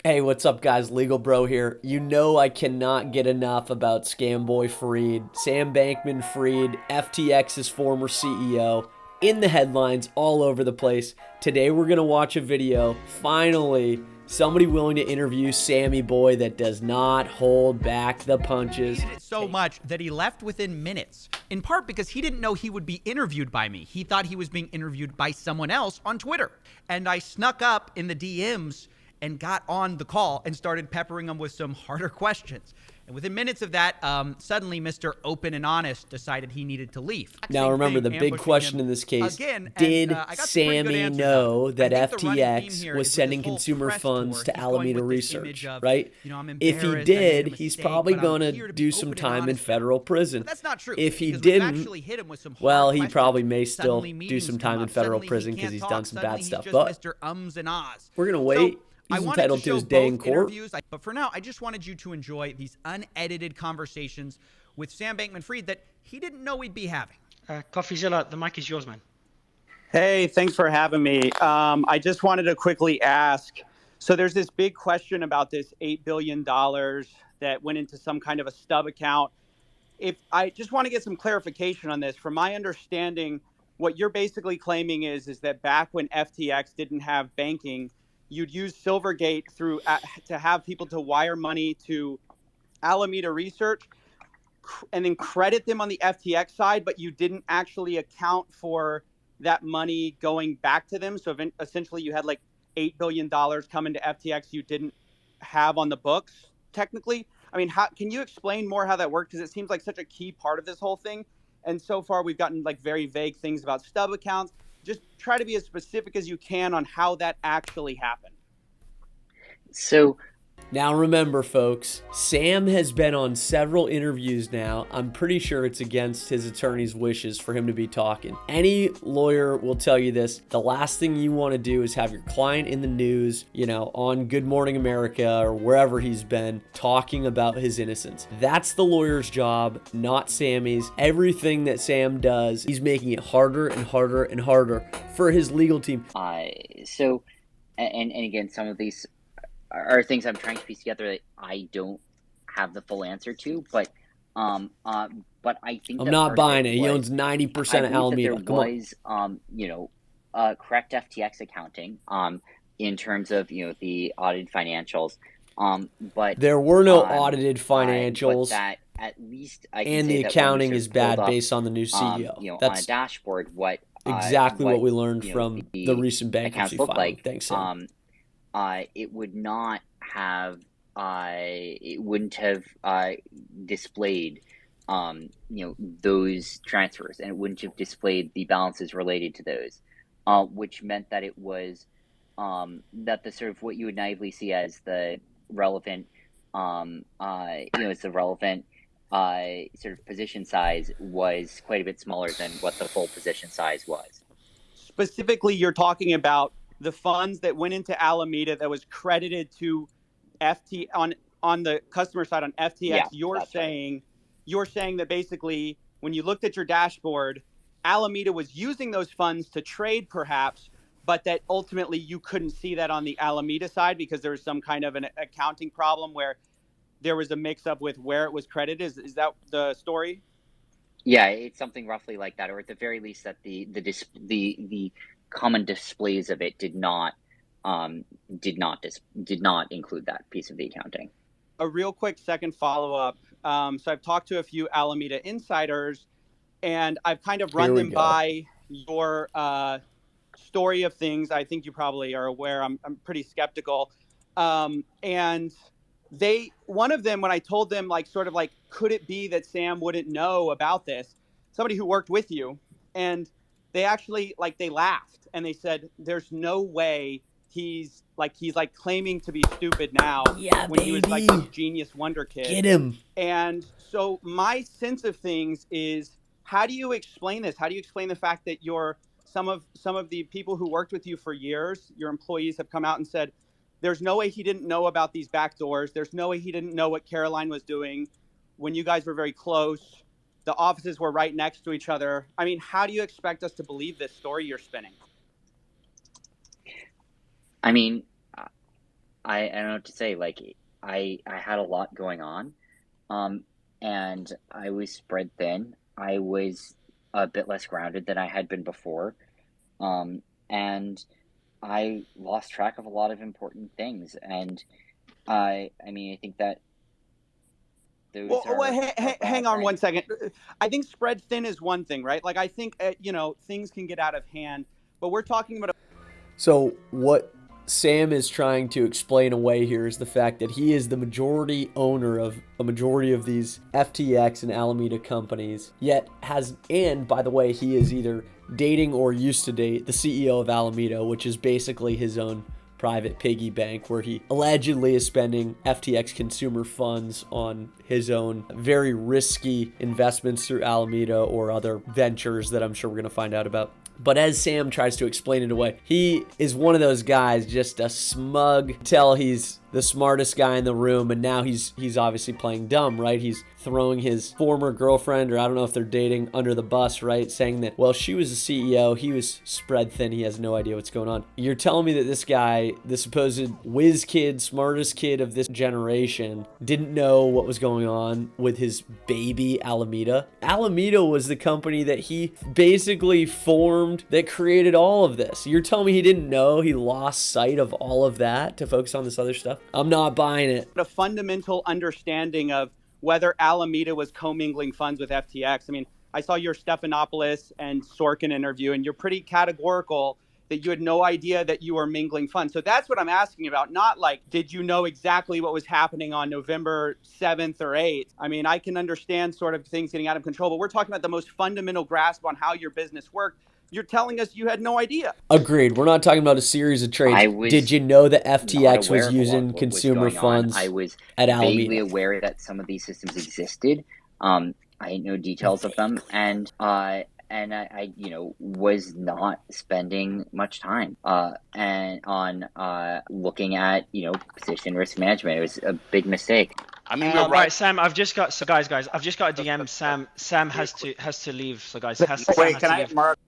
Hey, what's up, guys? Legal Bro here. You know I cannot get enough about Scam Boy Fried, Sam Bankman-Fried, FTX's former CEO, in the headlines all over the place. Today we're gonna watch a video. Finally, somebody willing to interview Sammy Boy that does not hold back the punches. He hated it so much that he left within minutes, in part because he didn't know he would be interviewed by me. He thought he was being interviewed by someone else on Twitter. And I snuck up in the DMs and got on the call and started peppering him with some harder questions. And within minutes of that, suddenly Mr. Open and Honest decided he needed to leave. Now remember, the big question in this case, did Sammy know that FTX was sending consumer funds to Alameda Research, right? If he did, he's probably going to do some time in federal prison. That's not true. If he didn't, well, he probably may still do some time in federal prison because he's done some bad stuff. But we're going to wait. He's entitled to his day in court. But for now, I just wanted you to enjoy these unedited conversations with Sam Bankman-Fried that he didn't know we'd be having. Coffeezilla, the mic is yours, man. Hey, thanks for having me. I just wanted to quickly ask, so there's this big question about this $8 billion that went into some kind of a stub account. If I just want to get some clarification on this, from my understanding, what you're basically claiming is that back when FTX didn't have banking, you'd use Silvergate to have people to wire money to Alameda Research and then credit them on the FTX side, but you didn't actually account for that money going back to them. So essentially you had like $8 billion coming to FTX you didn't have on the books, technically. I mean, can you explain more how that worked? Because it seems like such a key part of this whole thing. And so far we've gotten like very vague things about stub accounts. Just try to be as specific as you can on how that actually happened. So now remember, folks, Sam has been on several interviews now. I'm pretty sure it's against his attorney's wishes for him to be talking. Any lawyer will tell you this. The last thing you want to do is have your client in the news, on Good Morning America or wherever he's been, talking about his innocence. That's the lawyer's job, not Sammy's. Everything that Sam does, he's making it harder and harder and harder for his legal team. And again, some of these are things I'm trying to piece together that I don't have the full answer to, but I think I'm not buying it. He owns 90% of Alameda. There was, correct FTX accounting, in terms of the audited financials, but there were no audited financials. That at least I can and say the that accounting is bad based on the new CEO. That's on a dashboard. Exactly what we learned from the recent bankruptcy filing. Like. Thanks, Sam. It would not have, it wouldn't have displayed, those transfers, and it wouldn't have displayed the balances related to those, which meant that it was, that the sort of what you would naively see as the relevant, it's the relevant sort of position size was quite a bit smaller than what the full position size was. Specifically, you're talking about the funds that went into Alameda that was credited to on the customer side on FTX. Yeah, you're saying that basically when you looked at your dashboard, Alameda was using those funds to trade perhaps, but that ultimately you couldn't see that on the Alameda side because there was some kind of an accounting problem where there was a mix up with where it was credited. Is that the story? Yeah, it's something roughly like that, or at the very least that the common displays of it did not include that piece of the accounting. A real quick second follow-up. So I've talked to a few Alameda insiders, and I've kind of run them by your story of things. I think you probably are aware. I'm pretty skeptical. And one of them, when I told them could it be that Sam wouldn't know about this? Somebody who worked with you, and they actually they laughed and they said, "There's no way he's claiming to be stupid now." Yeah, when he was like this genius wonder kid. Get him. And so my sense of things is, how do you explain this? How do you explain the fact that some of the people who worked with you for years, your employees, have come out and said, "There's no way he didn't know about these backdoors. There's no way he didn't know what Caroline was doing when you guys were very close. The offices were right next to each other." I mean, how do you expect us to believe this story you're spinning? I mean, I don't know what to say. Like I had a lot going on, um, and I was spread thin. I was a bit less grounded than I had been before, and I lost track of a lot of important things. And I mean, I think that those are Hang bad on one things. second. I think spread thin is one thing, right? Like I think things can get out of hand, but we're talking about. So what Sam is trying to explain away here is the fact that he is the majority owner of a majority of these FTX and Alameda companies, yet and by the way, he is either dating or used to date the CEO of Alameda, which is basically his own private piggy bank where he allegedly is spending FTX consumer funds on his own very risky investments through Alameda or other ventures that I'm sure we're going to find out about. But as Sam tries to explain it away, he is one of those guys, just a smug, tell he's the smartest guy in the room, and now he's obviously playing dumb, right? He's throwing his former girlfriend, or I don't know if they're dating, under the bus, right? Saying that, well, she was the CEO, he was spread thin, he has no idea what's going on. You're telling me that this guy, the supposed whiz kid, smartest kid of this generation, didn't know what was going on with his baby Alameda? Alameda was the company that he basically formed that created all of this. You're telling me he didn't know, he lost sight of all of that to focus on this other stuff? I'm not buying it. A fundamental understanding of whether Alameda was commingling funds with FTX. I mean, I saw your Stephanopoulos and Sorkin interview, and you're pretty categorical that you had no idea that you were mingling funds. So that's what I'm asking about. Not like, did you know exactly what was happening on November 7th or 8th? I mean, I can understand sort of things getting out of control, but we're talking about the most fundamental grasp on how your business worked. You're telling us you had no idea. Agreed. We're not talking about a series of trades. I was Did you know that not FTX aware was of a lot using of what was consumer going on. I funds was at vaguely Alameda? aware that some of these systems existed. I didn't know details of them, and I was not spending much time and on looking at position risk management. It was a big mistake. I mean, we're Right, Sam. I've just got guys. I've just got a DM. Sam has to leave. So guys, Sam has to leave. Mark?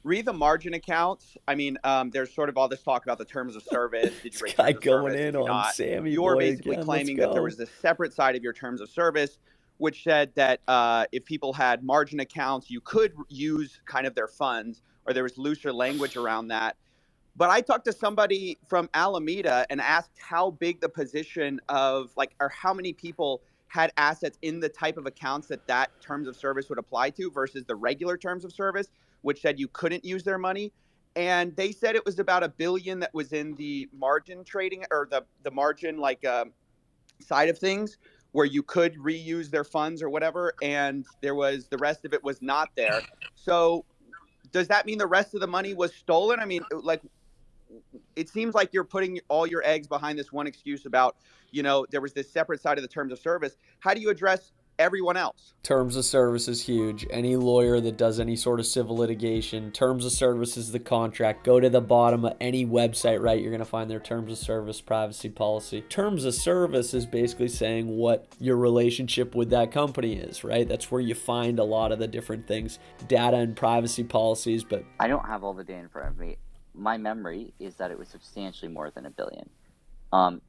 Read the margin accounts. I mean, there's sort of all this talk about the terms of service. Did you This break guy terms of going service? in Did you on not? Sammy You're boy basically again. claiming Let's that there go. was a separate side of your terms of service, which said that if people had margin accounts, you could use kind of their funds, or there was looser language around that. But I talked to somebody from Alameda and asked how big the position of or how many people had assets in the type of accounts that terms of service would apply to versus the regular terms of service, which said you couldn't use their money. And they said it was about $1 billion that was in the margin trading, or the margin side of things, where you could reuse their funds or whatever. And there was the rest of it was not there. So does that mean the rest of the money was stolen? I mean, it seems like you're putting all your eggs behind this one excuse about, there was this separate side of the terms of service. How do you address everyone else? Terms of service is huge. Any lawyer that does any sort of civil litigation, terms of service is the contract. Go to the bottom of any website, right? You're going to find their terms of service, privacy policy. Terms of service is basically saying what your relationship with that company is, right? That's where you find a lot of the different things, data and privacy policies. But I don't have all the data in front of me. My memory is that it was substantially more than $1 billion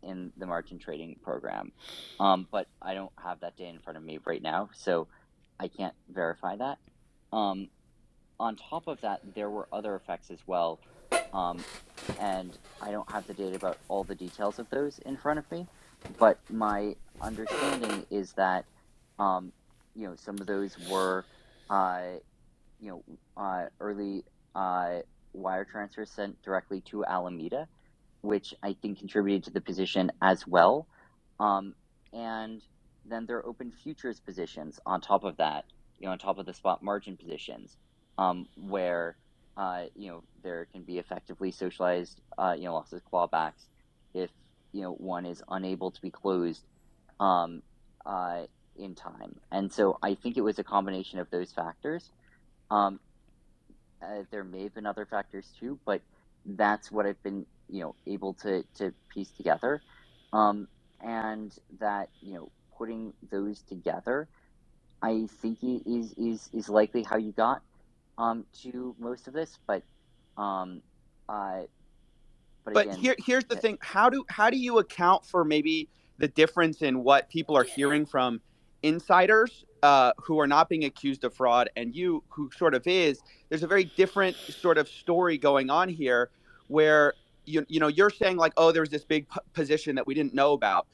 in the margin trading program. But I don't have that data in front of me right now, so I can't verify that. On top of that, there were other effects as well. And I don't have the data about all the details of those in front of me, but my understanding is that, some of those were, early wire transfers sent directly to Alameda, which I think contributed to the position as well. And then there are open futures positions on top of that, on top of the spot margin positions, where, there can be effectively socialized, losses clawbacks if, one is unable to be closed in time. And so I think it was a combination of those factors. There may have been other factors too, but that's what I've been, able to piece together. And that, putting those together, I think is likely how you got to most of this. But Um, uh, but But again, here's the thing: how do you account for maybe the difference in what people are hearing from insiders who are not being accused of fraud, and you who sort of is? There's a very different sort of story going on here, where you're saying like, oh, there's this big position that we didn't know about.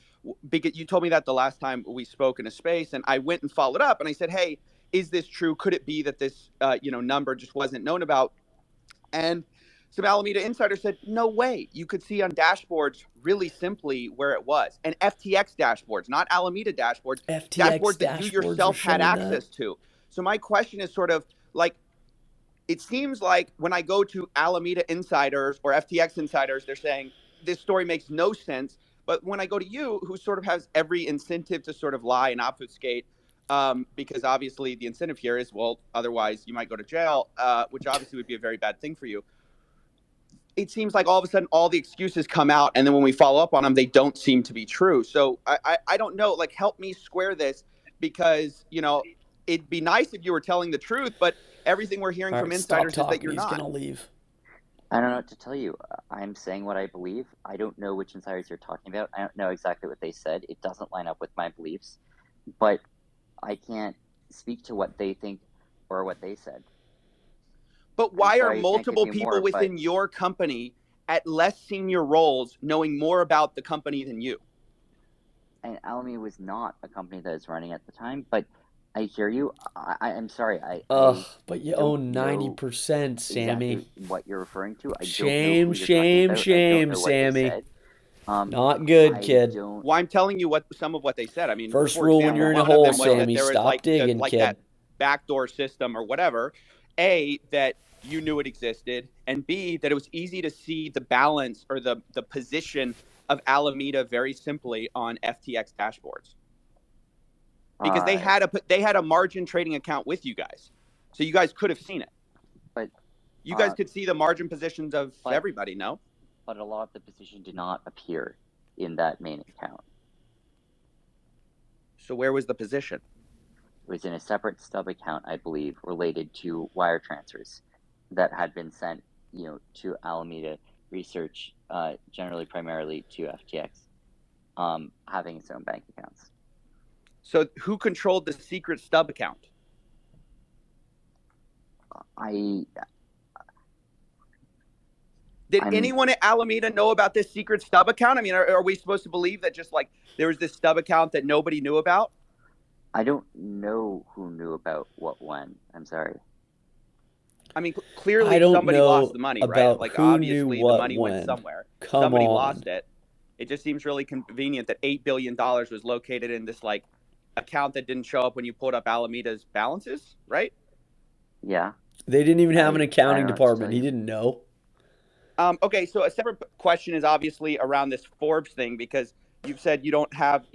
Because you told me that the last time we spoke in a space, and I went and followed up, and I said, hey, is this true? Could it be that this number just wasn't known about? And some Alameda insiders said, no way. You could see on dashboards really simply where it was. And FTX dashboards, not Alameda dashboards, FTX dashboards that you dashboards are yourself had showing that. access to. So my question is sort of like, it seems like when I go to Alameda insiders or FTX insiders, they're saying this story makes no sense. But when I go to you, who sort of has every incentive to sort of lie and obfuscate, because obviously the incentive here is, well, otherwise you might go to jail, which obviously would be a very bad thing for you. It seems like all of a sudden all the excuses come out, and then when we follow up on them, they don't seem to be true. So I don't know, like, help me square this, because it'd be nice if you were telling the truth, but everything we're hearing All from right, stop insiders is that talking. you're He's not. gonna leave. I don't know what to tell you. I'm saying what I believe. I don't know which insiders you're talking about. I don't know exactly what they said. It doesn't line up with my beliefs, but I can't speak to what they think or what they said. But why are sorry, I can't give multiple you people more, within but your company at less senior roles knowing more about the company than you? and Alameda was not a company that was running at the time. But I hear you. I'm sorry. Ugh, I but you don't own know 90%, Sammy. exactly what you're referring to. I don't know Shame, who you're talking shame, about. I don't shame, know what they Sammy. said. Not good, I kid. don't. Well, I'm telling you what some of what they said. I mean, First for rule when example, you're in a one of hole, them was that Sammy, there was stop digging, like kid. that backdoor system or whatever. A, that you knew it existed, and B, that it was easy to see the balance or the position of Alameda very simply on FTX dashboards, because they had a margin trading account with you guys, so you guys could have seen it. But You guys could see the margin positions of but- everybody. No, but a lot of the position did not appear in that main account. so where was the position? It was in a separate stub account, I believe, related to wire transfers that had been sent, to Alameda Research, generally primarily to FTX, having its own bank accounts. So who controlled the secret stub account? Did anyone at Alameda know about this secret stub account? I mean, are we supposed to believe that just like there was this stub account that nobody knew about? I don't know who knew about what when. I'm sorry. I mean, clearly I don't somebody know lost the money, right? about Like, who obviously knew what the money when. went somewhere. Come Somebody on. lost it. It just seems really convenient that $8 billion was located in this like account that didn't show up when you pulled up Alameda's balances, right? Yeah. They didn't even have an I accounting don't know what to department. tell He you. didn't know. Okay, so a separate question is obviously around this Forbes thing, because you've said you don't have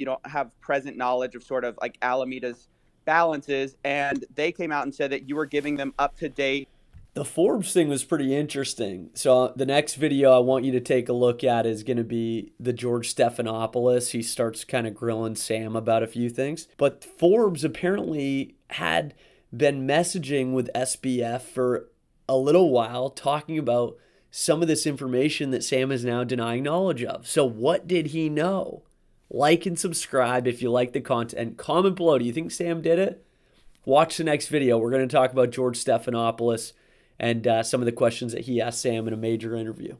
present knowledge of sort of like Alameda's balances, and they came out and said that you were giving them up to date. The Forbes thing was pretty interesting. So the next video I want you to take a look at is going to be the George Stephanopoulos. He starts kind of grilling Sam about a few things. But Forbes apparently had been messaging with SBF for a little while, talking about some of this information that Sam is now denying knowledge of. So what did he know? Like and subscribe if you like the content. Comment below. Do you think Sam did it? Watch the next video. We're going to talk about George Stephanopoulos and some of the questions that he asked Sam in a major interview.